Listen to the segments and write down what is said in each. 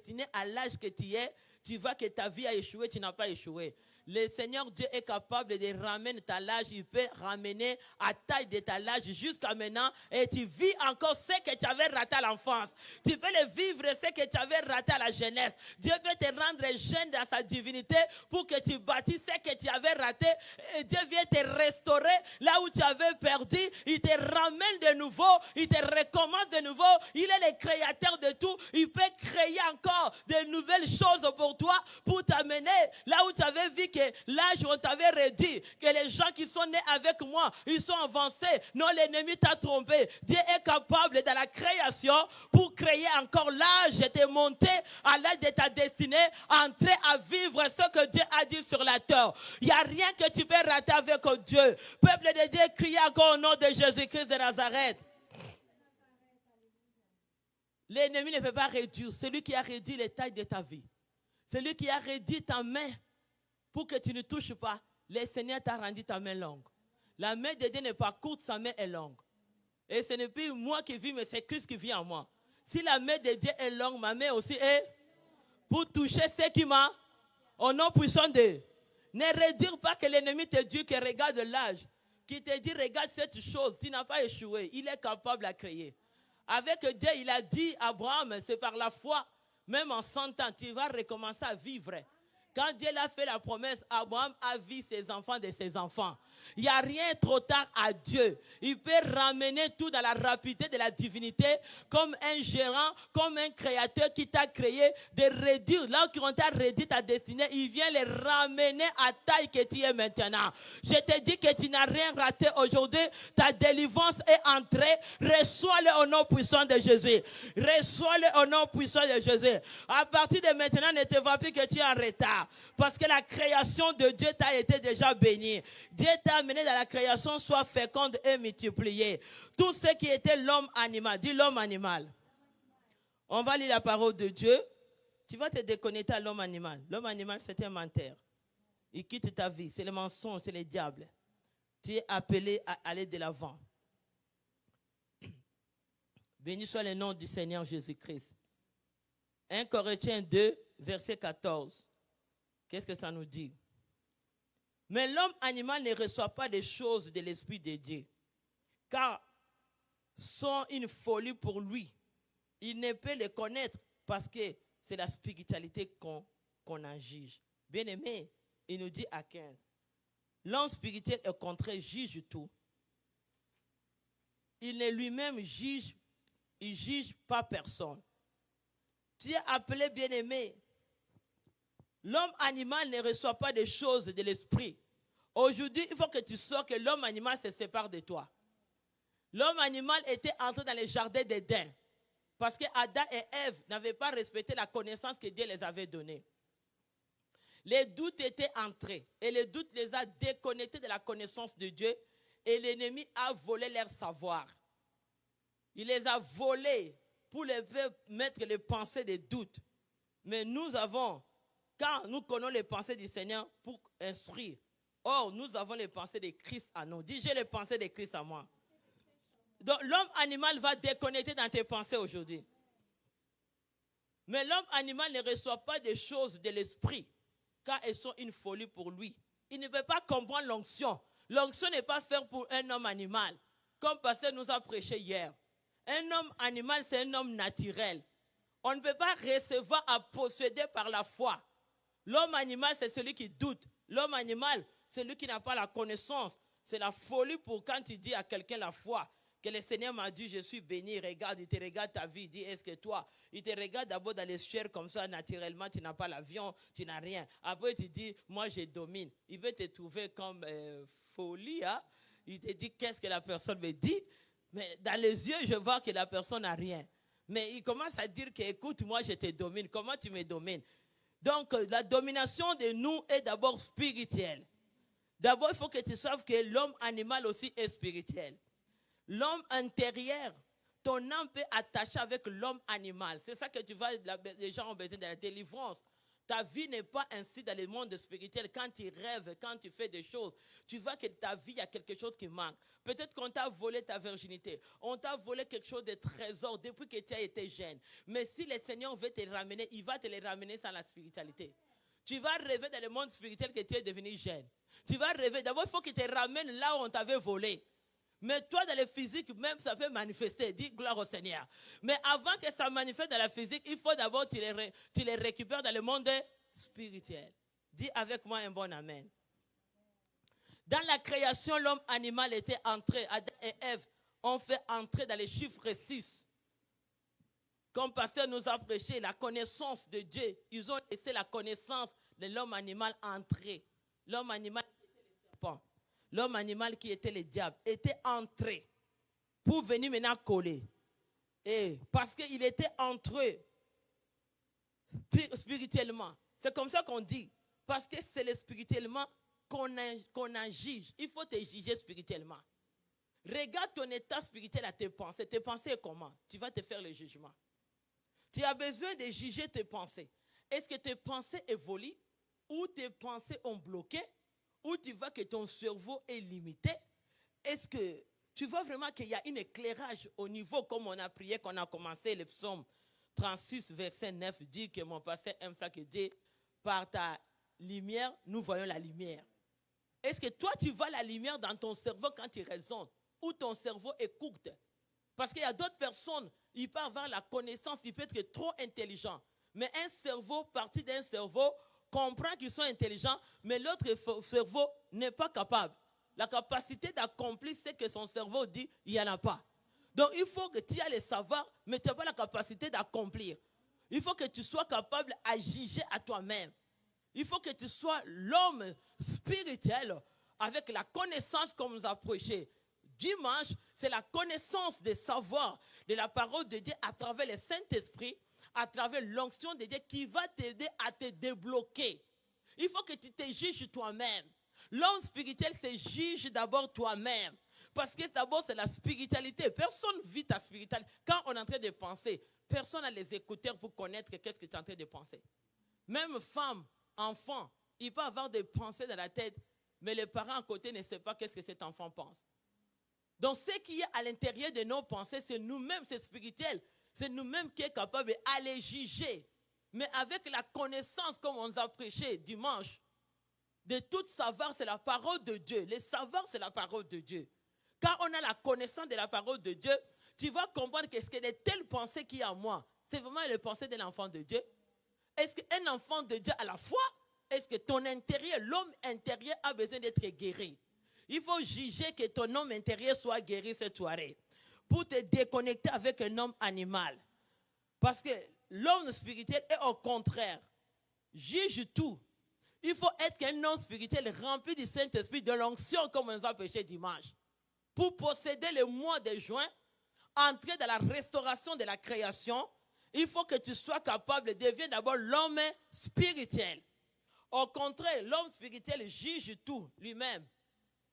destiné à l'âge que tu es, tu vois que ta vie a échoué, tu n'as pas échoué. Le Seigneur Dieu est capable de ramener ta l'âge, il peut ramener à taille de ta l'âge jusqu'à maintenant et tu vis encore ce que tu avais raté à l'enfance. Tu peux le vivre ce que tu avais raté à la jeunesse. Dieu peut te rendre jeune dans sa divinité pour que tu bâtisses ce que tu avais raté et Dieu vient te restaurer là où tu avais perdu. Il te ramène de nouveau, il te recommence de nouveau. Il est le créateur de tout. Il peut créer encore de nouvelles choses pour toi, pour t'amener là où tu avais vu que l'âge où on t'avait réduit, que les gens qui sont nés avec moi, ils sont avancés. Non, l'ennemi t'a trompé. Dieu est capable dans la création pour créer encore l'âge et te monter à l'âge de ta destinée, entrer à vivre ce que Dieu a dit sur la terre. Il n'y a rien que tu peux rater avec Dieu. Peuple de Dieu, criez encore au nom de Jésus-Christ de Nazareth. L'ennemi ne peut pas réduire. Celui qui a réduit les tailles de ta vie, celui qui a réduit ta main pour que tu ne touches pas, le Seigneur t'a rendu ta main longue. La main de Dieu n'est pas courte, sa main est longue. Et ce n'est plus moi qui vis, mais c'est Christ qui vit en moi. Si la main de Dieu est longue, ma main aussi est pour toucher ce qui m'a, au nom puissant de. Ne réduire pas que l'ennemi te dit que regarde l'âge, qui te dit regarde cette chose, tu n'as pas échoué. Il est capable à créer. Avec Dieu, il a dit à Abraham, c'est par la foi, même en 100 ans, tu vas recommencer à vivre. Quand Dieu l'a fait la promesse, Abraham a vu ses enfants de ses enfants. Il n'y a rien trop tard à Dieu. Il peut ramener tout dans la rapidité de la divinité, comme un gérant, comme un créateur qui t'a créé, de réduire. Là où on t'a réduit ta destinée, il vient les ramener à taille que tu es maintenant. Je te dis que tu n'as rien raté aujourd'hui. Ta délivrance est entrée. Reçois-le au nom puissant de Jésus. Reçois-le au nom puissant de Jésus. À partir de maintenant, ne te vois plus que tu es en retard. Parce que la création de Dieu t'a été déjà bénie. Dieu t'a amené dans la création, soit féconde et multipliée. Tout ce qui était l'homme animal, dis l'homme animal. On va lire la parole de Dieu. Tu vas te déconnecter à l'homme animal. L'homme animal, c'est un menteur. Il quitte ta vie. C'est le mensonge, c'est le diable. Tu es appelé à aller de l'avant. Béni soit le nom du Seigneur Jésus-Christ. 1 Corinthiens 2, verset 14. Qu'est-ce que ça nous dit? Mais l'homme animal ne reçoit pas des choses de l'Esprit de Dieu, car sont une folie pour lui. Il ne peut les connaître parce que c'est la spiritualité qu'on en juge. Bien aimé, il nous dit à 15. L'homme spirituel au contraire juge tout. Il ne lui-même juge, il juge pas personne. Tu es appelé bien aimé. L'homme animal ne reçoit pas des choses de l'esprit. Aujourd'hui, il faut que tu saches que l'homme animal se sépare de toi. L'homme animal était entré dans le jardin d'Éden parce que Adam et Ève n'avaient pas respecté la connaissance que Dieu les avait donnée. Les doutes étaient entrés et les doutes les a déconnectés de la connaissance de Dieu et l'ennemi a volé leur savoir. Il les a volés pour les mettre les pensées des doutes. Mais nous avons, car nous connaissons les pensées du Seigneur pour instruire. Or, nous avons les pensées de Christ en nous. Dis, j'ai les pensées de Christ en moi. Donc, l'homme animal va déconnecter dans tes pensées aujourd'hui. Mais l'homme animal ne reçoit pas des choses de l'esprit, car elles sont une folie pour lui. Il ne peut pas comprendre l'onction. L'onction n'est pas faite pour un homme animal, comme pasteur nous a prêché hier. Un homme animal, c'est un homme naturel. On ne peut pas recevoir à posséder par la foi. L'homme animal, c'est celui qui doute. L'homme animal, c'est celui qui n'a pas la connaissance. C'est la folie pour quand tu dis à quelqu'un la foi, que le Seigneur m'a dit, je suis béni, regarde, il te regarde ta vie, il dit, est-ce que toi, il te regarde d'abord dans les chairs comme ça, naturellement, tu n'as pas l'avion, tu n'as rien. Après, tu dis, moi, je domine. Il veut te trouver comme folie, hein? Il te dit, qu'est-ce que la personne me dit? Mais dans les yeux, je vois que la personne n'a rien. Mais il commence à dire que, écoute, moi, je te domine. Comment tu me domines? Donc, la domination de nous est d'abord spirituelle. D'abord, il faut que tu saches que l'homme animal aussi est spirituel. L'homme intérieur, ton âme peut attacher avec l'homme animal. C'est ça que tu vois, les gens ont besoin de la délivrance. Ta vie n'est pas ainsi dans le monde spirituel. Quand tu rêves, quand tu fais des choses, tu vois que ta vie, il y a quelque chose qui manque. Peut-être qu'on t'a volé ta virginité. On t'a volé quelque chose de trésor depuis que tu as été jeune. Mais si le Seigneur veut te ramener, il va te les ramener sans la spiritualité. Tu vas rêver dans le monde spirituel que tu es devenu jeune. Tu vas rêver. D'abord, il faut qu'il te ramène là où on t'avait volé. Mais toi, dans le physique, même ça peut manifester. Dis gloire au Seigneur. Mais avant que ça manifeste dans la physique, il faut d'abord que tu les récupères dans le monde spirituel. Dis avec moi un bon amen. Dans la création, l'homme animal était entré. Adam et Ève ont fait entrer dans les chiffres 6. Comme pasteur nous a prêché, la connaissance de Dieu. Ils ont laissé la connaissance de l'homme animal entrer. L'homme animal qui était le serpent. L'homme animal qui était le diable était entré pour venir maintenant coller. Et parce qu'il était entré spirituellement. C'est comme ça qu'on dit. Parce que c'est le spirituellement qu'on en juge. Il faut te juger spirituellement. Regarde ton état spirituel à tes pensées. Tes pensées est comment? Tu vas te faire le jugement. Tu as besoin de juger tes pensées. Est-ce que tes pensées évoluent ou tes pensées ont bloqué? Ou tu vois que ton cerveau est limité? Est-ce que tu vois vraiment qu'il y a un éclairage au niveau, comme on a prié, qu'on a commencé le psaume 36, verset 9, dit que mon pasteur aime ça, qui dit, par ta lumière, nous voyons la lumière. Est-ce que toi, tu vois la lumière dans ton cerveau quand tu raisonnes? Ou ton cerveau est court? Parce qu'il y a d'autres personnes, ils peuvent avoir la connaissance, ils peuvent être trop intelligents. Mais un cerveau, parti d'un cerveau, comprend qu'ils sont intelligents, mais l'autre cerveau n'est pas capable. La capacité d'accomplir ce que son cerveau dit, il n'y en a pas. Donc il faut que tu aies le savoir, mais tu n'as pas la capacité d'accomplir. Il faut que tu sois capable à juger à toi-même. Il faut que tu sois l'homme spirituel avec la connaissance qu'on nous a prêché. Dimanche, c'est la connaissance des savoirs de la parole de Dieu à travers le Saint-Esprit, à travers l'onction de Dieu qui va t'aider à te débloquer. Il faut que tu te juges toi-même. L'homme spirituel se juge d'abord toi-même. Parce que d'abord, c'est la spiritualité. Personne vit ta spiritualité. Quand on est en train de penser, personne n'a les écouteurs pour connaître qu'est-ce que tu es en train de penser. Même femme, enfant, il peut avoir des pensées dans la tête, mais les parents à côté ne savent pas qu'est-ce que cet enfant pense. Donc, ce qui est à l'intérieur de nos pensées, c'est nous-mêmes, c'est spirituel. C'est nous-mêmes qui sommes capables d'aller juger. Mais avec la connaissance, comme on nous a prêché dimanche, de tout savoir, c'est la parole de Dieu. Le savoir, c'est la parole de Dieu. Quand on a la connaissance de la parole de Dieu, tu vas comprendre qu'est-ce que de telles pensées qu'il y a en moi, c'est vraiment les pensées d'un enfant de Dieu. Est-ce qu'un enfant de Dieu a la foi? Est-ce que ton intérieur, l'homme intérieur a besoin d'être guéri? Il faut juger que ton homme intérieur soit guéri cette soirée pour te déconnecter avec un homme animal. Parce que l'homme spirituel est au contraire. Juge tout. Il faut être un homme spirituel rempli du Saint-Esprit, de l'onction comme on nous a prêché dimanche. Pour posséder le mois de juin, entrer dans la restauration de la création, il faut que tu sois capable de devenir d'abord l'homme spirituel. Au contraire, l'homme spirituel juge tout lui-même.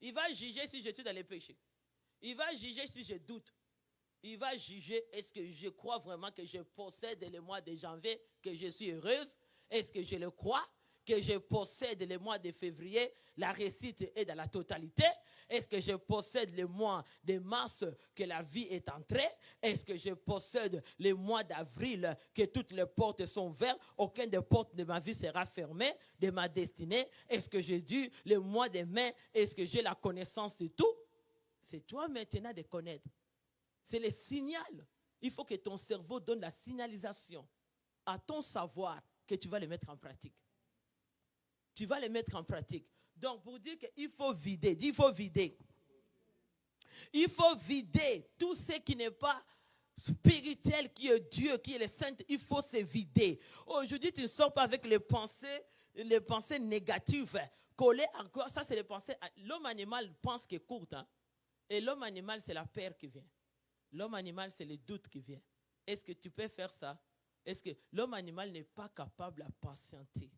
Il va juger si je suis dans les péchés. Il va juger si je doute. Il va juger, est-ce que je crois vraiment que je possède le mois de janvier, que je suis heureuse? Est-ce que je le crois? Que je possède le mois de février, la réussite est dans la totalité? Est-ce que je possède le mois de mars, que la vie est entrée? Est-ce que je possède le mois d'avril, que toutes les portes sont ouvertes? Aucune des portes de ma vie sera fermée, de ma destinée? Est-ce que j'ai dû le mois de mai? Est-ce que j'ai la connaissance de tout? C'est toi maintenant de connaître. C'est le signal. Il faut que ton cerveau donne la signalisation à ton savoir que tu vas le mettre en pratique. Tu vas les mettre en pratique. Donc, pour dire qu'il faut vider, il faut vider. Il faut vider tout ce qui n'est pas spirituel, qui est Dieu, qui est le Saint. Il faut se vider. Aujourd'hui, tu ne sors pas avec les pensées négatives collées encore. Ça, c'est les pensées. L'homme animal pense qu'il est court. Hein? Et l'homme animal, c'est la peur qui vient. L'homme animal, c'est le doute qui vient. Est-ce que tu peux faire ça? Est-ce que l'homme animal n'est pas capable à patienter?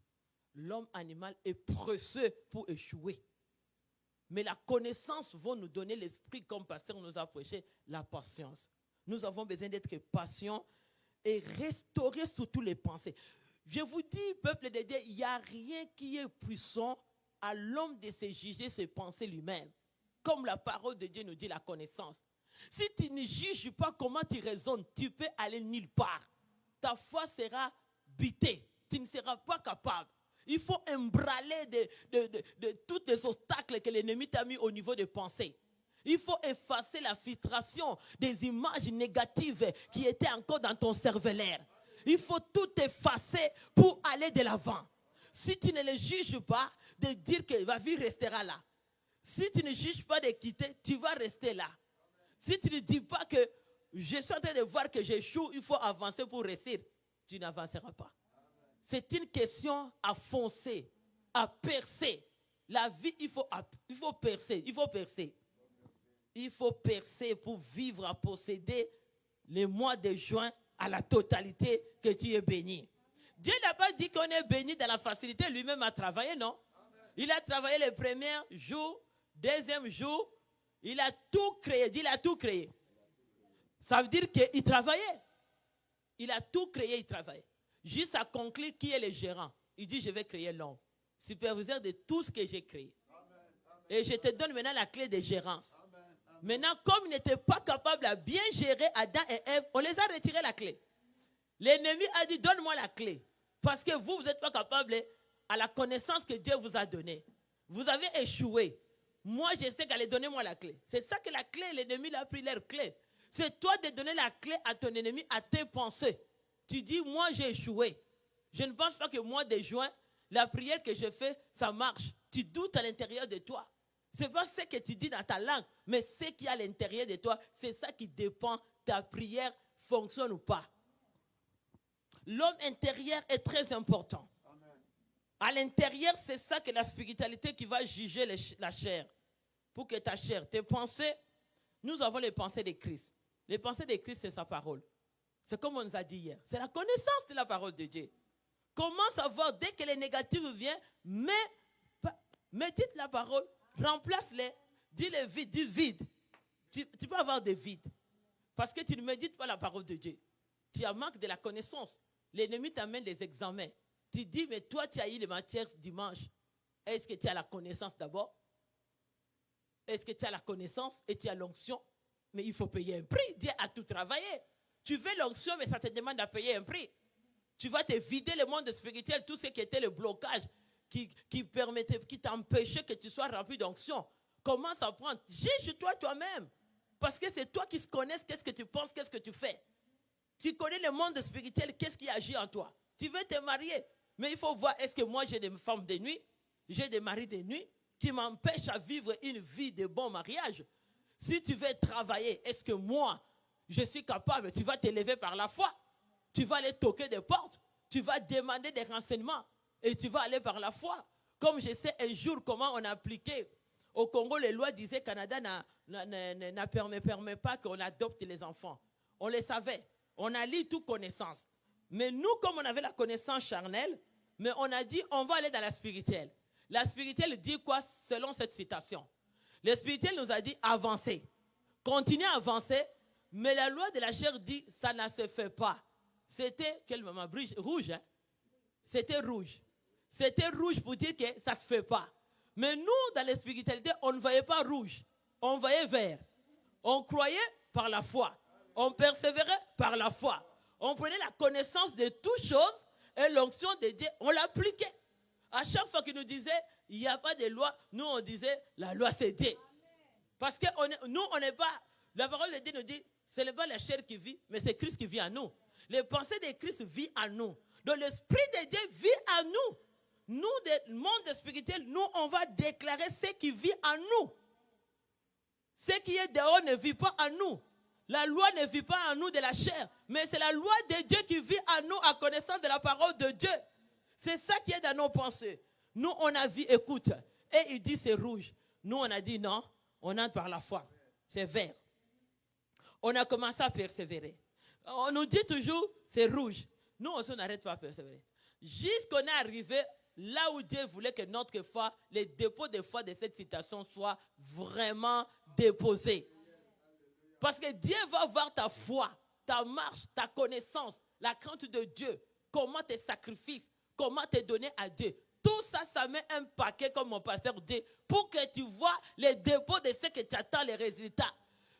L'homme animal est pressé pour échouer. Mais la connaissance va nous donner l'esprit, comme pasteur nous a prêché, la patience. Nous avons besoin d'être patients et restaurer surtout les pensées. Je vous dis, peuple de Dieu, il n'y a rien qui est puissant à l'homme de se juger ses pensées lui-même. Comme la parole de Dieu nous dit, la connaissance. Si tu ne juges pas comment tu raisonnes, tu peux aller nulle part. Ta foi sera bitée. Tu ne seras pas capable. Il faut embraler de tous les obstacles que l'ennemi t'a mis au niveau des pensées. Il faut effacer la filtration des images négatives qui étaient encore dans ton cervellaire. Il faut tout effacer pour aller de l'avant. Si tu ne le juges pas, de dire que la vie restera là. Si tu ne juges pas de quitter, tu vas rester là. Si tu ne dis pas que je suis en train de voir que j'échoue, il faut avancer pour réussir, tu n'avanceras pas. C'est une question à foncer, à percer. La vie, il faut percer, il faut percer. Il faut percer pour vivre, à posséder les mois de juin à la totalité que tu es béni. Dieu n'a pas dit qu'on est béni dans la facilité, lui-même a travaillé, non? Il a travaillé les premiers jours, deuxième jour, il a tout créé, il a tout créé. Ça veut dire qu'il travaillait. Il a tout créé, il travaillait. Juste à conclure qui est le gérant. Il dit, je vais créer l'homme, superviseur de tout ce que j'ai créé. Et je te donne maintenant la clé de gérance. Maintenant, comme ils n'étaient pas capables à bien gérer Adam et Ève, on les a retiré la clé. L'ennemi a dit, donne-moi la clé. Parce que vous n'êtes pas capables à la connaissance que Dieu vous a donnée. Vous avez échoué. Moi, je sais qu'elle allait donner moi la clé. C'est ça que la clé, l'ennemi a pris leur clé. C'est toi de donner la clé à ton ennemi, à tes pensées. Tu dis, moi, j'ai échoué. Je ne pense pas que moi, de juin, la prière que je fais, ça marche. Tu doutes à l'intérieur de toi. Ce n'est pas ce que tu dis dans ta langue, mais ce qui est à l'intérieur de toi, c'est ça qui dépend. Ta prière fonctionne ou pas. L'homme intérieur est très important. Amen. À l'intérieur, c'est ça que la spiritualité qui va juger la chair. Pour que ta chair, tes pensées, nous avons les pensées de Christ. Les pensées de Christ, c'est sa parole. C'est comme on nous a dit hier. C'est la connaissance de la parole de Dieu. Comment savoir, dès que les négatifs viennent, médite la parole, remplace-les, dis-les vides, dis vide. Tu peux avoir des vides. Parce que tu ne médites pas la parole de Dieu. Tu as manque de la connaissance. L'ennemi t'amène les examens. Tu dis, mais toi, tu as eu les matières dimanche. Est-ce que tu as la connaissance d'abord? Est-ce que tu as la connaissance et tu as l'onction? Mais il faut payer un prix. Dieu a tout travaillé. Tu veux l'onction, mais ça te demande à payer un prix. Tu vas te vider le monde spirituel, tout ce qui était le blocage, qui t'empêchait que tu sois rempli d'onction. Commence à prendre. Juge-toi toi-même. Parce que c'est toi qui connais qu'est-ce que tu penses, qu'est-ce que tu fais. Tu connais le monde spirituel, qu'est-ce qui agit en toi. Tu veux te marier, mais il faut voir, est-ce que moi j'ai des femmes de nuit, j'ai des maris de nuit, qui m'empêchent à vivre une vie de bon mariage. Si tu veux travailler, est-ce que moi, je suis capable, tu vas t'élever par la foi. Tu vas aller toquer des portes, tu vas demander des renseignements et tu vas aller par la foi. Comme je sais un jour comment on a appliqué. Au Congo, les lois disaient que le Canada ne permet pas qu'on adopte les enfants. On le savait. On a lu toute connaissance. Mais nous, comme on avait la connaissance charnelle, mais on a dit, on va aller dans la spirituelle. La spirituelle dit quoi selon cette citation? Le spirituel nous a dit, avancez. Continuez à avancer. Mais la loi de la chair dit, ça ne se fait pas. C'était, quel moment? Rouge, hein? C'était rouge. C'était rouge pour dire que ça ne se fait pas. Mais nous, dans la spiritualité, on ne voyait pas rouge. On voyait vert. On croyait par la foi. On persévérait par la foi. On prenait la connaissance de toutes choses et l'onction de Dieu, on l'appliquait. À chaque fois qu'il nous disait, il n'y a pas de loi, nous on disait, la loi c'est Dieu. Parce que nous, on n'est pas, la parole de Dieu nous dit, ce n'est pas la chair qui vit, mais c'est Christ qui vit en nous. Les pensées de Christ vivent en nous. Donc l'Esprit de Dieu vit en nous. Nous, le monde spirituel, nous, on va déclarer ce qui vit en nous. Ce qui est dehors ne vit pas en nous. La loi ne vit pas en nous de la chair, mais c'est la loi de Dieu qui vit en nous à connaissance de la parole de Dieu. C'est ça qui est dans nos pensées. Nous, on a vu, écoute, et il dit c'est rouge. Nous, on a dit non, on entre par la foi. C'est vert. On a commencé à persévérer. On nous dit toujours c'est rouge. Nous aussi, on n'arrête pas à persévérer. Jusqu'on est arrivé là où Dieu voulait que notre foi, les dépôts de foi de cette citation soient vraiment déposés. Parce que Dieu va voir ta foi, ta marche, ta connaissance, la crainte de Dieu. comment tes sacrifices, comment te donner à Dieu. Tout ça, ça met un paquet, comme mon pasteur dit, pour que tu vois les dépôts de ce que tu attends, les résultats.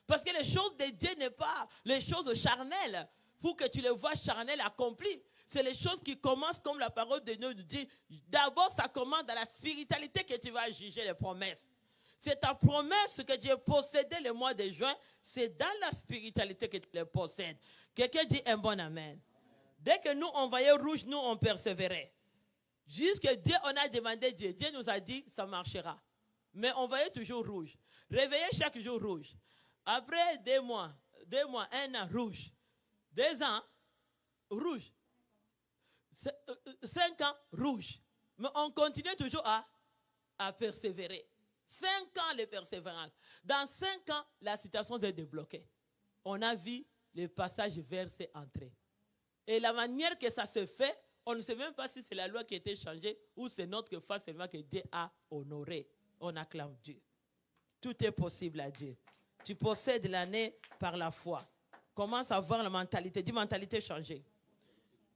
Parce que les choses de Dieu n'est pas les choses charnelles, pour que tu les vois charnelles accomplies. C'est les choses qui commencent comme la parole de Dieu nous dit. D'abord, ça commence dans la spiritualité que tu vas juger les promesses. C'est ta promesse que tu as possédée le mois de juin. C'est dans la spiritualité que tu les possèdes. Quelqu'un dit un bon amen. Dès que nous, on voyait rouge, nous, on persévérait. Jusque Dieu, on a demandé Dieu. Dieu nous a dit, ça marchera. Mais on voyait toujours rouge. Réveiller chaque jour rouge. Après 2 mois, 1 an, rouge. 2 ans, rouge. 5 ans, rouge. Mais on continue toujours à persévérer. 5 ans de persévérance. Dans 5 ans, la situation s'est débloquée. On a vu le passage vers ses entrées. Et la manière que ça se fait, on ne sait même pas si c'est la loi qui a été changée ou c'est notre foi seulement que Dieu a honoré. On acclame Dieu. Tout est possible à Dieu. Tu possèdes l'année par la foi. Commence à voir la mentalité. Dis mentalité changée.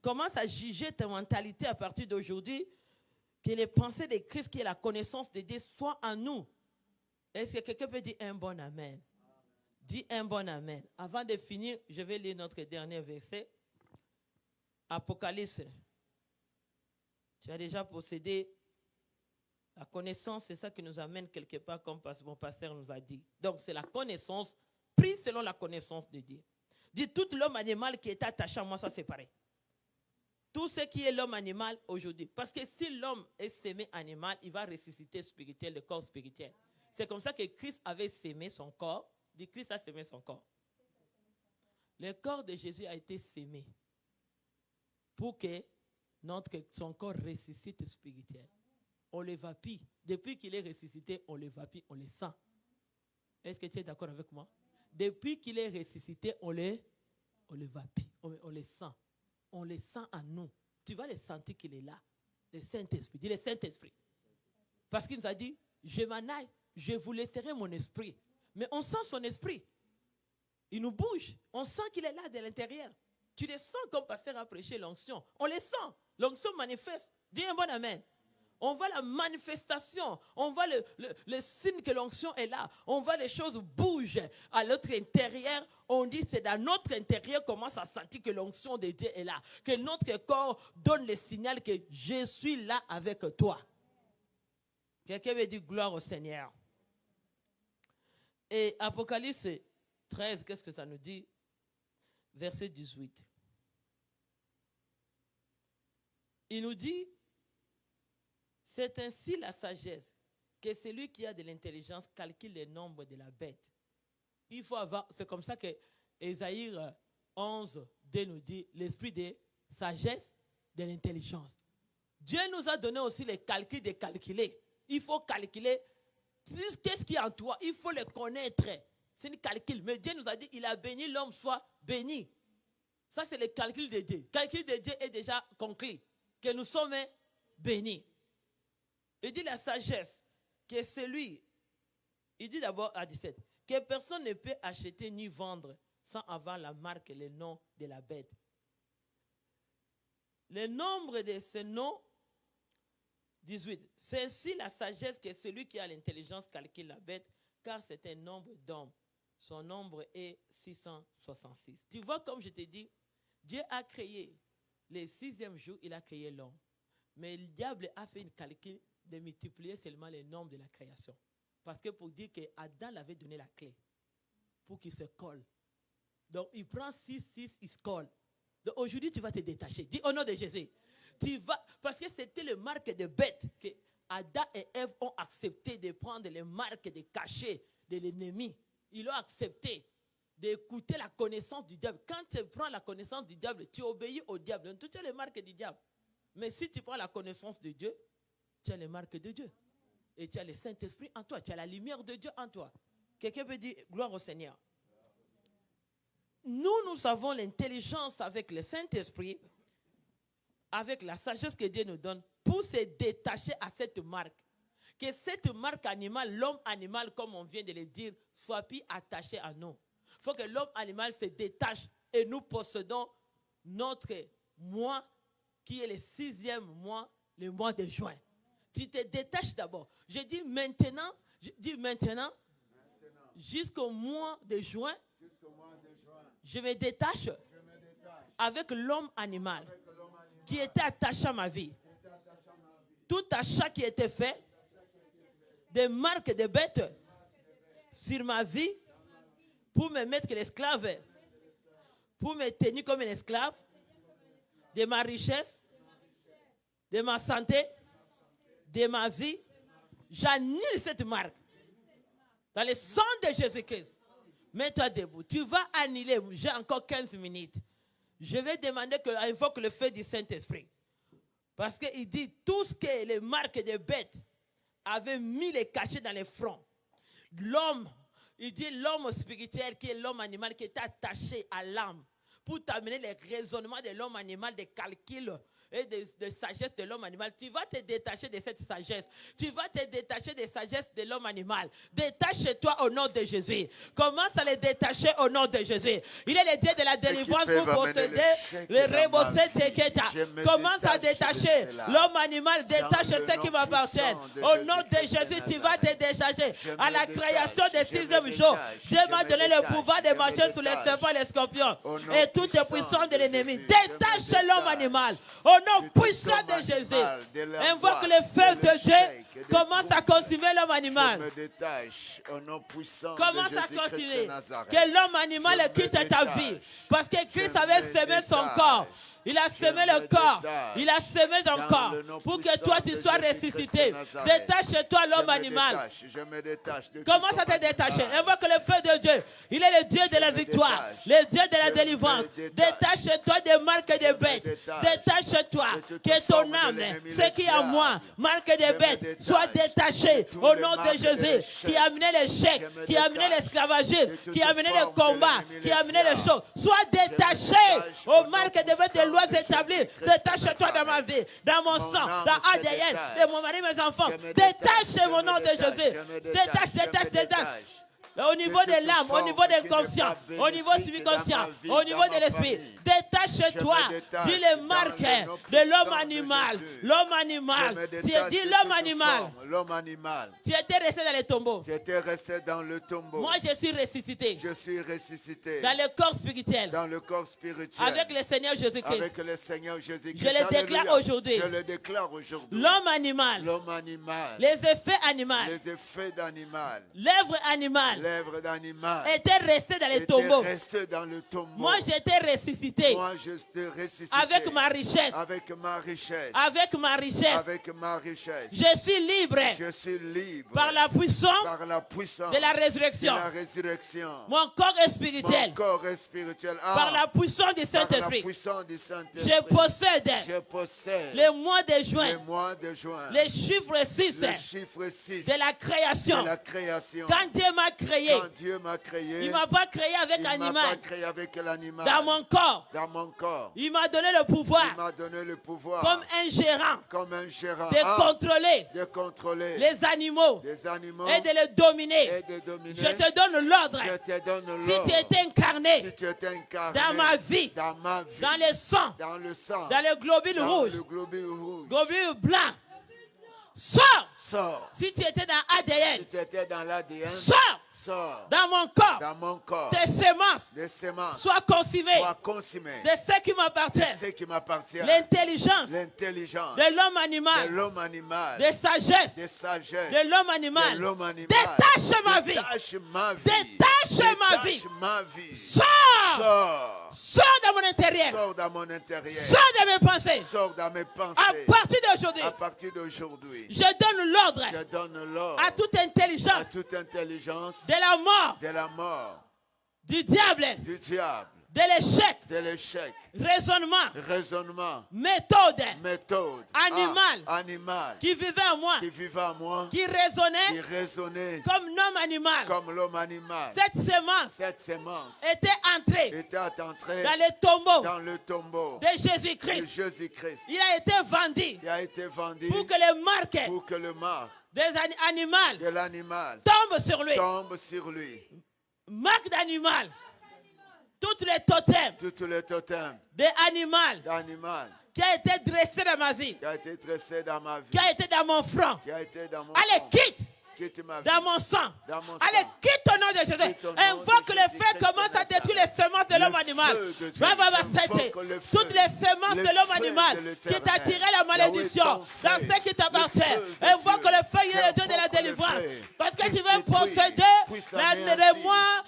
Commence à juger ta mentalité à partir d'aujourd'hui. Que les pensées de Christ, qui est la connaissance de Dieu, soient en nous. Est-ce que quelqu'un peut dire un bon amen? Dis un bon amen. Avant de finir, je vais lire notre dernier verset. Apocalypse. Tu as déjà possédé la connaissance, c'est ça qui nous amène quelque part, comme mon pasteur nous a dit. Donc, c'est la connaissance, prise selon la connaissance de Dieu. Dis, tout l'homme animal qui est attaché à moi, ça c'est pareil. Tout ce qui est l'homme animal aujourd'hui. Parce que si l'homme est sémé animal, il va ressusciter spirituel, le corps spirituel. C'est comme ça que Christ avait sémé son corps. Dis, Christ a sémé son corps. Le corps de Jésus a été sémé pour que son corps ressuscite spirituel. On l'évapie. Depuis qu'il est ressuscité, on l'évapie, on le sent. Est-ce que tu es d'accord avec moi? Depuis qu'il est ressuscité, on l'évapie, on le sent. On le sent en nous. Tu vas le sentir qu'il est là. Le Saint-Esprit. Dis le Saint-Esprit. Parce qu'il nous a dit, je m'en aille, je vous laisserai mon esprit. Mais on sent son esprit. Il nous bouge. On sent qu'il est là de l'intérieur. Tu le sens comme pasteur a prêché l'onction. On le sent. L'onction manifeste. Dis un bon amen. On voit la manifestation. On voit le signe que l'onction est là. On voit les choses bouger à notre intérieur. On dit c'est dans notre intérieur qu'on commence à sentir que l'onction de Dieu est là. Que notre corps donne le signal que je suis là avec toi. Quelqu'un veut dire gloire au Seigneur. Et Apocalypse 13, qu'est-ce que ça nous dit? Verset 18. Il nous dit, c'est ainsi la sagesse que celui qui a de l'intelligence calcule le nombre de la bête. Il faut avoir, c'est comme ça que Ésaïe 11, 2 nous dit, l'esprit de sagesse, de l'intelligence. Dieu nous a donné aussi les calculs de calculer. Il faut calculer qu'est-ce qui est en toi. Il faut le connaître. C'est un calcul. Mais Dieu nous a dit, il a béni l'homme, soit béni. Ça, c'est le calcul de Dieu. Le calcul de Dieu est déjà conclu. Que nous sommes bénis. Il dit la sagesse, que celui, il dit d'abord à 17, que personne ne peut acheter ni vendre sans avoir la marque et le nom de la bête. Le nombre de ce nom, 18, c'est ainsi la sagesse que celui qui a l'intelligence calcule la bête, car c'est un nombre d'hommes. Son nombre est 666. Tu vois, comme je t'ai dit, Dieu a créé le 6e jour, il a créé l'homme. Mais le diable a fait une calcul de multiplier seulement les nombres de la création. Parce que pour dire qu'Adam avait donné la clé pour qu'il se colle. Donc il prend 6, il se colle. Donc aujourd'hui tu vas te détacher. Dis au nom de Jésus. Tu vas, parce que c'était le marque de bête que Adam et Ève ont accepté de prendre les marques de cachet de l'ennemi. Ils ont accepté d'écouter la connaissance du diable. Quand tu prends la connaissance du diable, tu obéis au diable. Donc tu as les marques du diable. Mais si tu prends la connaissance de Dieu, tu as les marques de Dieu. Et tu as le Saint-Esprit en toi. Tu as la lumière de Dieu en toi. Quelqu'un peut dire gloire au Seigneur. Nous avons l'intelligence avec le Saint-Esprit, avec la sagesse que Dieu nous donne, pour se détacher à cette marque. Que cette marque animale, l'homme animal, comme on vient de le dire, soit plus attaché à nous. Il faut que l'homme animal se détache et nous possédons notre moi qui est le 6e mois, le mois de juin. Tu te détaches d'abord. Je dis maintenant, jusqu'au mois de juin, je me détache avec l'homme animal qui était attaché à ma vie. Tout achat qui était fait, des marques de bêtes sur ma vie, pour me mettre l'esclave, pour me tenir comme un esclave, de ma richesse, de ma santé, de ma vie, j'annule cette marque. Dans le sang de Jésus-Christ, mets-toi debout. Tu vas annuler, j'ai encore 15 minutes. Je vais demander qu'il invoque le feu du Saint-Esprit. Parce qu'il dit tout ce que les marques de bêtes avaient mis les cachets dans les fronts. L'homme, il dit l'homme spirituel qui est l'homme animal qui est attaché à l'âme pour t'amener les raisonnements de l'homme animal, des calculs et de sagesse de l'homme animal. Tu vas te détacher de cette sagesse. Tu vas te détacher des sagesses de l'homme animal. Détache-toi au nom de Jésus. Commence à les détacher au nom de Jésus. Il est le Dieu de la délivrance pour posséder le rebosser teketa. Commence à détacher l'homme animal. Détache ce qui m'appartient. Au nom de Jésus, tu vas te décharger. À la création du 6e jour, Dieu m'a donné le pouvoir de marcher sous les serpents et les scorpions et toutes les puissances de l'ennemi. Détache l'homme animal. Au nom puissant de Jésus, invoque le feu de Dieu. Commence à consumer l'homme animal. Commence à continuer. Que l'homme animal quitte ta vie. Parce que Christ avait semé son corps. Il a semé le corps. Il a semé ton corps. Pour que toi, tu sois ressuscité. Détache-toi l'homme animal. Commence à te détacher. Invoque le feu de Dieu. Il est le Dieu de la victoire. Le Dieu de la délivrance. Détache-toi des marques de bêtes. Détache-toi. Que ton âme, ce qui est en moi, marque de bêtes, soit détaché au nom de Jésus. Qui a amené l'échec, qui a amené l'esclavagisme, qui a amené le combat, qui a amené les choses. Sois détaché aux marques de bêtes de lois établies. Détache-toi dans ma vie, dans mon sang, dans ADN, de mon mari, mes enfants. Détache au nom de Jésus. Détache. Au niveau de l'âme, au niveau de conscience, au niveau subconscient, au niveau de l'esprit. Détache-toi. Dis les marques de l'homme animal. L'homme animal. Tu as dit l'homme animal. L'homme animal. Tu étais resté dans le tombeau. Tu étais resté dans le tombeau. Moi, je suis ressuscité. Je suis ressuscité. Dans le corps spirituel. Dans le corps spirituel. Avec le Seigneur Jésus-Christ. Avec le Seigneur Jésus-Christ. Je le déclare aujourd'hui. Je le déclare aujourd'hui. L'homme animal. L'homme animal. Les effets animaux. Les effets d'animal. L'œuvre animale. L'œuvre d'animal. Était resté dans le tombeau. Resté dans le tombeau. Moi, j'étais ressuscité. Moi, j'étais ressuscité. Avec ma richesse. Avec ma richesse. Avec ma richesse. Avec ma richesse. Je suis libre. Je suis libre. Par la puissance. Par la puissance. De la résurrection. De la résurrection. Mon corps est spirituel. Mon corps est spirituel. Par la puissance du Saint-Esprit. Par la puissance du Saint-Esprit. Je possède. Je possède. Le mois de juin. Le mois de juin. Le chiffre 6. Le chiffre 6. De la création. De la création. Quand Dieu m'a créé. Quand Dieu m'a créé. Il ne m'a pas créé avec l'animal. Il m'a pas créé avec l'animal. Dans mon corps. Dans mon corps. Il m'a donné le pouvoir. Il m'a donné le pouvoir. Comme un gérant. Comme un gérant. De contrôler. De contrôler. Les animaux. Les animaux. Et de les dominer. Et de dominer. Je te donne l'ordre. Je te donne l'ordre. Si tu étais incarné. Si tu étais incarné. Dans ma vie. Dans ma vie. Dans le sang. Dans le sang. Dans le globule rouge. Le globule rouge. Globule blanc. Sors. Sors. Si tu étais dans ADN. Si tu étais dans l'ADN. Sors. Sors. Dans mon corps. Dans mon corps. Tes semences. Des semences. Soient consumées. Soient consumées. De ce qui m'appartient. De ce qui m'appartient. L'intelligence. L'intelligence. De l'homme animal. De l'homme animal. De sagesse. De sagesse. De l'homme animal. De l'homme animal. Détache ma vie. Détache ma vie. Détache ma vie. Détache ma vie. Sors. Sors. Sors dans mon intérieur. Sors dans mon intérieur. Sors de mes pensées. Sors dans mes pensées. À partir d'aujourd'hui. À partir d'aujourd'hui. Je donne l'ordre. Je donne l'ordre. À toute intelligence. À toute intelligence. De la mort. De la mort. Du diable. Du diable. De l'échec. De l'échec. Raisonnement. Raisonnement. Méthode. Méthode. Animal. Animal. Qui vivait en moi. Qui vivait en moi. Qui raisonnait. Qui raisonnait. Comme l'homme animal. Comme l'homme animal. Cette semence. Cette semence. Était entrée. Était entrée. Dans le tombeau. Dans le tombeau. De Jésus-Christ. De Jésus-Christ. Il a été vendu. Il a été vendu. Pour que les marques. Pour que le marque. Des animaux. De l'animal. Tombe sur lui. Tombe sur lui. Marque d'animal. Toutes les totems. Toutes les totems. Des animaux. D'animal. qui a été dressé dans ma vie, qui a été dressé dans ma vie, qui a été dans mon front. qui a été dans mon Allez, front. quitte Quitte ma vie. dans mon sang. Dans mon Allez, sang. quitte au nom de Jésus. Quitte au nom Invoque de le Jésus feu Christ commence à de détruire les Nazareth. semences de l'homme Le animal. feu de Dieu. Baba, J'invoque le feu. toutes les semences Le de l'homme feu animal de qui t'a l'Éternel. tiré la malédiction Yahweh, ton dans feu. ce qui t'appartient. Le feu de Invoque Dieu. le feu, il est le Dieu de la J'invoque le délivrance. feu. Parce que tu Puisse veux détruire. posséder Puisse le l'anéantir.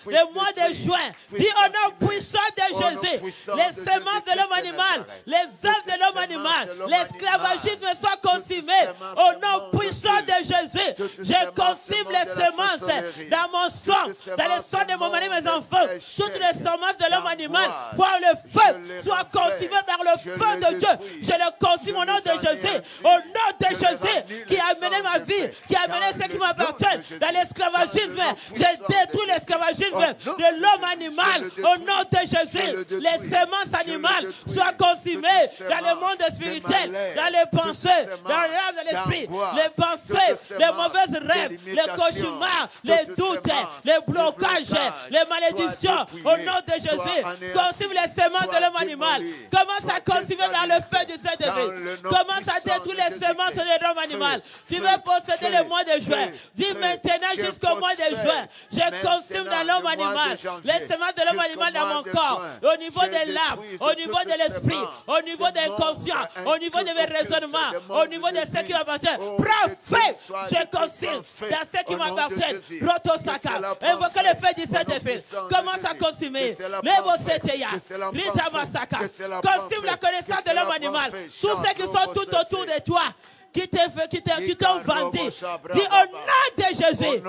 Puisse mois de détruire. juin. Puisse Dis au nom consumer. puissant de Au nom Jésus, puissant les de semences de l'homme Jésus-Christ de animal, Nazareth. les œuvres de l'homme Toutes les animal, semences de l'homme l'esclavagisme animal. soit consumé. Toutes les semences Au du nom monde puissant de Jésus, Toutes les je semences consume du les monde de la semences sorcellerie. dans mon sang, Toutes les dans le semences sang de du mon mari, monde mes des enfants. péchés. Toutes les semences de l'homme animal, D'angoisse. voir le Je feu les soit renverse. consumé par le Je feu les de Dieu. détruis. Je le consume au Je nom les de Jésus, anéantis. au nom de Je les Jésus, rannis qui le a amené sang ma de vie, Jésus. qui a amené Dans ce qui le m'appartient, nom de Jésus. dans l'esclavagisme. Dans le nom Je puissant détruis de l'esclavagisme Jésus. Au nom de de l'homme Jésus. animal. Je le Au détruis. nom de Je Jésus, le détruis. les semences Je le animales détruis. soient consumées Toutes dans le semences monde de spirituel, malheur, dans les toutes pensées, semences dans l'âme, dans l'esprit, d'angoisse, les pensées, toutes les semences mauvaises rêves, de les limitation, cauchemars, les toutes doutes, semences les de blocages, blocage, les malédictions. soient Au dépouillées, nom de Jésus, soient anéanties, consume les semences de soient l'homme animal. démolies, Commence à soient consumer par le feu du déstabilisées. Saint-Esprit. Dans le nom Commence à puissant détruire de les semences Jésus-Christ. de l'homme animal. Tu Feu, veux posséder feu, le mois de juin. feu, Dis feu. maintenant Je jusqu'au mois de possède juin. Je consume dans l'homme le mois de animal janvier les semences de l'homme jusqu'au animal dans mois mon de corps, juin. au niveau Je de l'âme, détruis au niveau toutes de l'esprit, semences au niveau de de l'inconscient, au niveau de mes raisonnements, au niveau de ce qui m'appartient. Prends feu, je consume dans ce qui m'appartient. Rotosaka, invoquez le feu du Saint-Esprit. Commence à consumer. Nebo Seteya, Rita Masaka. Consume la connaissance de l'homme animal. Tous ceux qui sont tout autour de toi, qui t'ont vendu. Dis au nom de Jésus,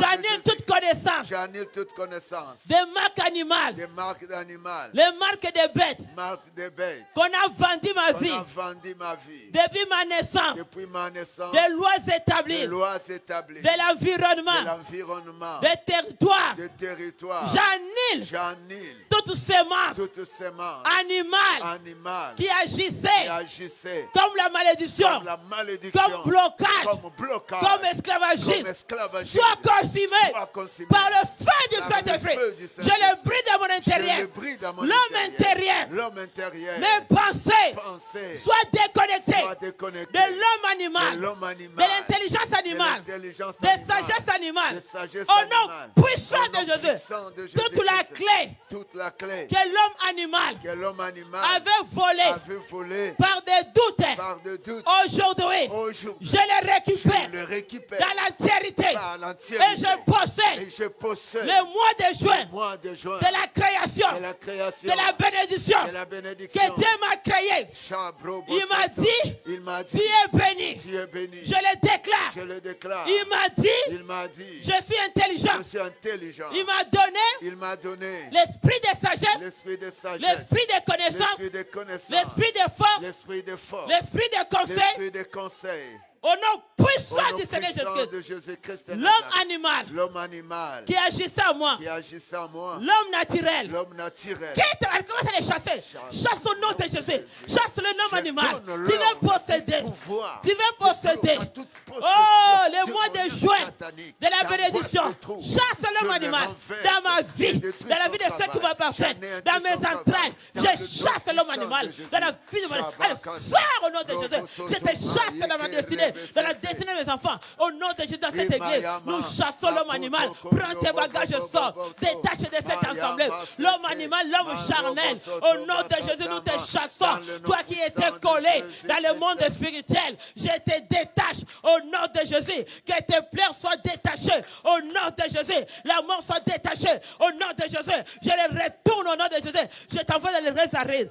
j'annule toute connaissance J'annule toute connaissance des marques animales, des marques d'animal, les marques des bêtes marques des bêtes. qu'on a vendu ma On vie a vendu ma vie depuis ma naissance, depuis ma naissance, des lois des établies, lois établies, de l'environnement, de l'environnement, des territoires. des territoires. J'annule J'annule toute semence toutes semences animale qui agissaient agissaient comme la malédiction, comme la malédiction, comme blocage, comme blocage, comme esclavagisme, esclavagisme, soit consumé soit consumé par le feu du par le Saint-Esprit. feu du Je Saint-Esprit. le brise dans mon Je intérieur. le brise dans mon L'homme intérieur, L'homme intérieur, mes pensées pensées soient déconnectées soient déconnectées de l'homme animal, de l'homme de animal, l'intelligence animale, l'intelligence de animale, sagesse animale. de sagesse Au nom animale. puissant Au de nom Jésus, puissant de toute la Jésus-Christ. clé toute la clé que l'homme animal que l'homme animal avait volée avait volé par des doutes, par de doute aujourd'hui, aujourd'hui, je les récupère je le récupère dans l'entièreté par et l'entièreté je possède et je possède le mois de juin le mois de juin de la création, de la création, de la bénédiction de la que bénédiction. Dieu m'a créé. Chabro Il m'a Bosoto. dit, Il m'a tu dit, es béni. tu es béni. Je le déclare. Je le déclare. Il m'a dit, Il m'a dit, je suis intelligent. je suis intelligent. Il m'a donné Il m'a donné l'esprit de sagesse, l'esprit de sagesse, l'esprit de connaissance, l'esprit de connaissance, l'esprit de force, l'esprit de force, l'esprit de conseil, l'esprit de conseil. au nom Au puissant nom du Seigneur puissant Jésus-Christ. de Jésus-Christ de L'homme Nazareth. animal L'homme animal qui agissait en moi, qui agissait en moi, l'homme naturel, l'homme naturel. quitte, elle commence à les chasser. Chasse au nom de Jésus. Chasse le nom Je animal. donne Tu veux l'homme posséder. tout pouvoir, Tu veux posséder. toute possession Oh, le de mois de mon juin satanique, de la dans bénédiction. votre trou. Chasse Je l'homme le animal renverse. dans ma Je vie, détruis dans la son vie de ceux qui travail. m'appartiennent, J'anéantis dans mes son travail. entrailles. Dans Je le nom chasse l'homme puissant animal de Jésus. dans la vie de mon Elle sort au nom de Jésus. Je te chasse dans ma destinée, dans la destinée de mes enfants. Au nom de Jésus, dans cette église, nous chassons l'homme animal. Prends tes bagages, sors. Détache de cette assemblée. L'homme animal, l'homme charnel. Au nom de Jésus, nous te chassons. Toi qui étais collé dans le monde spirituel, je te détache au nom de Jésus. Que tes pleurs soient détachées au nom de Jésus. La mort soit détachée au nom de Jésus. Je les retourne au nom de Jésus. Je t'envoie dans les réserves.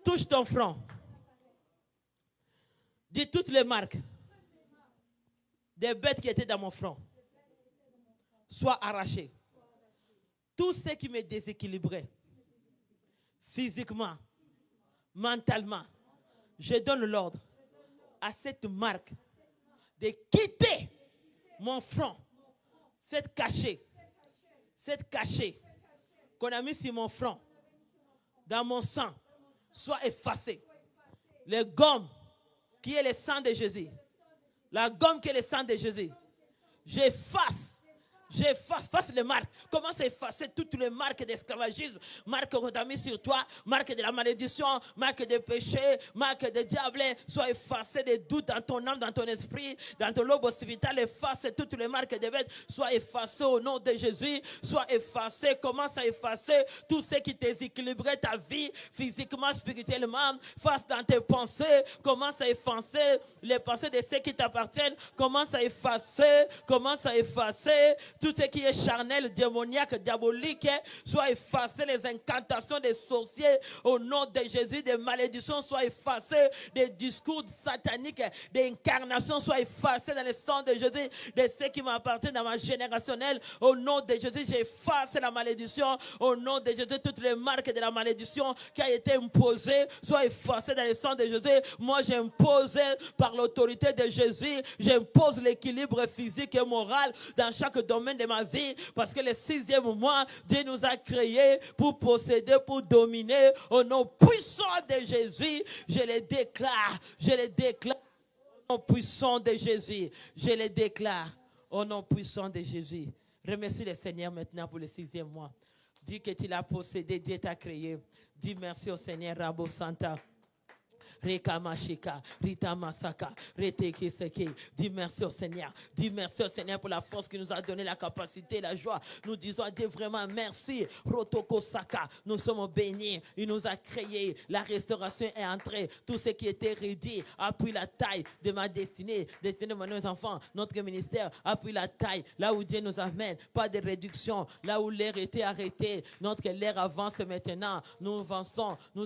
Touche ton front. Dis toutes les marques des bêtes qui étaient dans mon front soient arrachées. Tout ce qui me déséquilibrait, physiquement, mentalement, je donne l'ordre à cette marque de quitter mon front, cette cachée qu'on a mis sur mon front, dans mon sang, soit effacée. Les gommes qui est le sang de Jésus, la gomme qui est le sang de Jésus, j'efface J'efface les marques. Commence à effacer toutes les marques d'esclavagisme, marques qu'on t'a mis sur toi, marques de la malédiction, marques de péché, marques de diable. Sois effacé des doutes dans ton âme, dans ton esprit, dans ton lobe occipital. Efface toutes les marques de bêtes. Sois effacé au nom de Jésus. Sois effacé. Commence à effacer tout ce qui déséquilibrait ta vie physiquement, spirituellement. Face dans tes pensées. Commence à effacer les pensées de ceux qui t'appartiennent. Commence à effacer. Commence à effacer tout ce qui est charnel, démoniaque, diabolique, soit effacé. Les incantations des sorciers au nom de Jésus, des malédictions soient effacées, des discours sataniques, des incarnations soient effacées dans le sang de Jésus, de ceux qui m'appartiennent dans ma générationnelle. Au nom de Jésus, j'efface la malédiction. Au nom de Jésus, toutes les marques de la malédiction qui a été imposée soient effacées dans le sang de Jésus. Moi, j'impose par l'autorité de Jésus, j'impose l'équilibre physique et moral dans chaque domaine de ma vie, parce que le 6e mois, Dieu nous a créés pour posséder, pour dominer. Au nom puissant de Jésus, je le déclare, au nom puissant de Jésus, je le déclare, au nom puissant de Jésus. Remercie le Seigneur maintenant pour le 6e mois. Dis que tu l'as possédé, Dieu t'a créé. Dis merci au Seigneur, Rabo Santa. Rekamashika, Rita Masaka, Reteke Seke. Dis merci au Seigneur. Dis merci au Seigneur pour la force qui nous a donné la capacité, la joie. Nous disons à Dieu vraiment merci. Rotoko Saka, nous sommes bénis. Il nous a créé. La restauration est entrée. Tout ce qui était rédit appuie la taille de ma destinée, destinée de nos enfants. Notre ministère appuie la taille. Là où Dieu nous amène, pas de réduction. Là où l'air était arrêté, notre l'air avance maintenant. Nous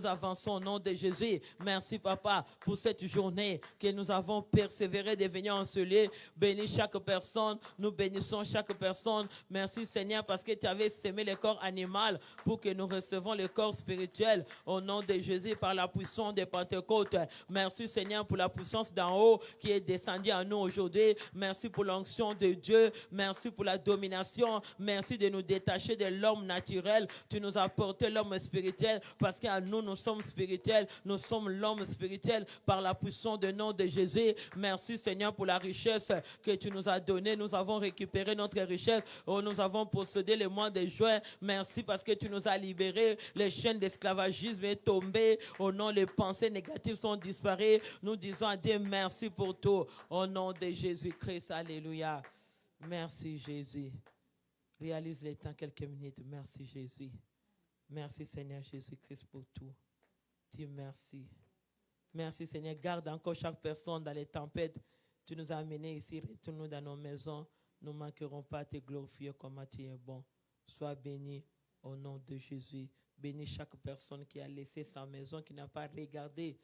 avançons au nom de Jésus. Merci Papa, pour cette journée que nous avons persévéré de venir ensevelir. Bénis chaque personne. Nous bénissons chaque personne. Merci Seigneur parce que tu avais sémé le corps animal pour que nous recevons le corps spirituel au nom de Jésus par la puissance de Pentecôte. Merci Seigneur pour la puissance d'en haut qui est descendue à nous aujourd'hui. Merci pour l'onction de Dieu. Merci pour la domination. Merci de nous détacher de l'homme naturel. Tu nous as porté l'homme spirituel parce qu'à nous, nous sommes spirituels. Nous sommes l'homme spirituel par la puissance du nom de Jésus. Merci Seigneur pour la richesse que tu nous as donnée. Nous avons récupéré notre richesse. Oh, nous avons possédé le mois de juin. Merci parce que tu nous as libérés. Les chaînes d'esclavagisme sont tombées. Au nom, les pensées négatives sont disparues. Nous disons à Dieu merci pour tout. Au nom de Jésus-Christ. Alléluia. Merci Jésus. Réalise les temps quelques minutes. Merci Jésus. Merci Seigneur Jésus-Christ pour tout. Dis merci. Merci Seigneur, garde encore chaque personne dans les tempêtes. Tu nous as amenés ici, retourne-nous dans nos maisons. Nous ne manquerons pas à te glorifier comme tu es bon. Sois béni au nom de Jésus. Bénis chaque personne qui a laissé sa maison, qui n'a pas regardé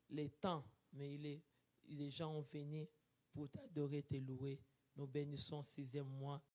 les temps. Mais les gens ont venu pour t'adorer, te louer. Nous bénissons 6e mois.